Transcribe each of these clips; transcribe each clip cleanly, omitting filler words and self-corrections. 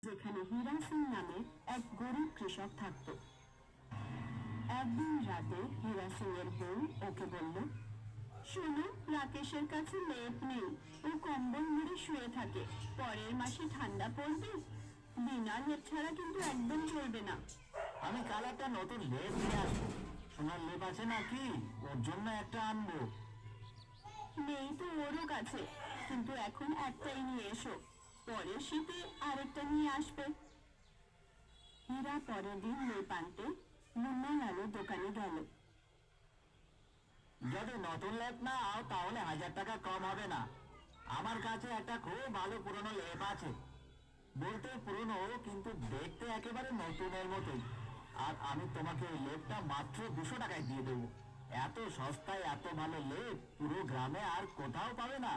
যেখানে হীরা সিং নামে এক গরিব কৃষক থাকত। একদিন রাতে হীরা সিং এর বউ ওকে বলল, শোনো, রাকেশের কাছে লেপ নেই, ও কম্বল মুড়ে শুয়ে থাকে। পরের মাসে ঠান্ডা পড়বে, বিনা লেপ ছাড়া কিন্তু একদম চলবে না। আমি কাল একটা নতুন লেপ নিয়ে আসবো। সোনার লেপ আছে নাকি? ওর জন্য একটা আনবো। নেই তো ওরও কাছে, কিন্তু এখন একটাই নিয়ে এসো, পরের শীতে আরেকটা নিয়ে আসবে। হীরা পরের দিন লেপ আনতে মুন্না লালু দোকানে গেল। যদি নতুন লেপ না আও তাহলে 1000 টাকা কম হবে না। আমার কাছে একটা খুব ভালো পুরনো লেপ আছে। বলতে পুরনো, কিন্তু দেখতে একেবারে নতুনের মতোই। আর আমি তোমাকে এই লেপটা মাত্র 200 টাকায় দিয়ে দেবো। এত সস্তায় এত ভালো লেপ পুরো গ্রামে আর কোথাও পাবে না।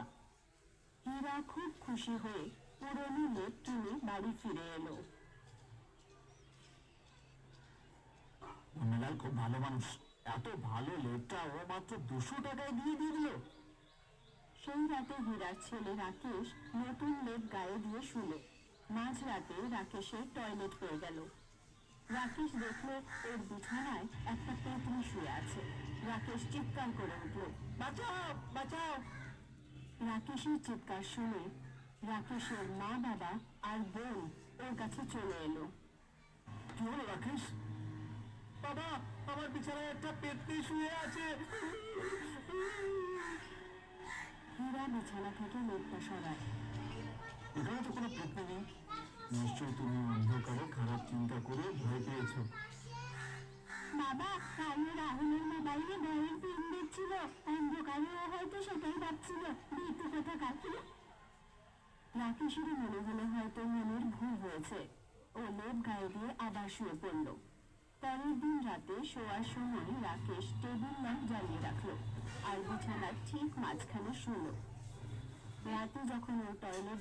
হীরা খুব খুশি হয়ে পুরনো লেপ কিনে বাড়ি ফিরে এলো। মুন্নালাল খুব ভালো মানুষ, এত ভালো লেপটা ও মাত্র 200 টাকায় দিয়ে দিল। সেই রাতে হীরার ছেলে রাকেশ নতুন লেপ গায়ে দিয়ে শুলো। মাঝরাতে রাকেশের টয়লেট হয়ে গেল। রাকেশ দেখলো ওর বিছানায় একটা পেতনি শুয়ে আছে। রাকেশ চিৎকার করে উঠল, বাঁচাও বাঁচাও! রাকেশের চিৎকার শুনে রাকেশের মা বাবা আর বোন ওর কাছে চলে এলো। কি হলো রাকেশ? বাবা, আমার বিছানায় একটা পেতনি শুয়ে আছে। হীরা বিছানা থেকে লেপটা সরায়। এখানে তো কোনো পেতনি নেই। নিশ্চয়ই তুমি অন্ধকারে খারাপ চিন্তা করে ভয় পেয়েছো। বাবা, কালকে রাহুলের মোবাইলে ভয়ের ফিল্ম দেখছিল, অন্ধকারে ও হয়তো সেটাই ভাবছিল। ভীতু কোথাকার। রাকেশেরও মনে হলো হয়তো মনের ভুল হয়েছে। ও লেপ গায়ে দিয়ে আবার শুয়ে পড়ল। পরের দিন রাতে শোয়ার সময় রাকেশ টেবিল ল্যাম্প জ্বালিয়ে রাখলো আর বিছানার ঠিক মাঝখানে শুলো। রাতে যখন ও টয়লেট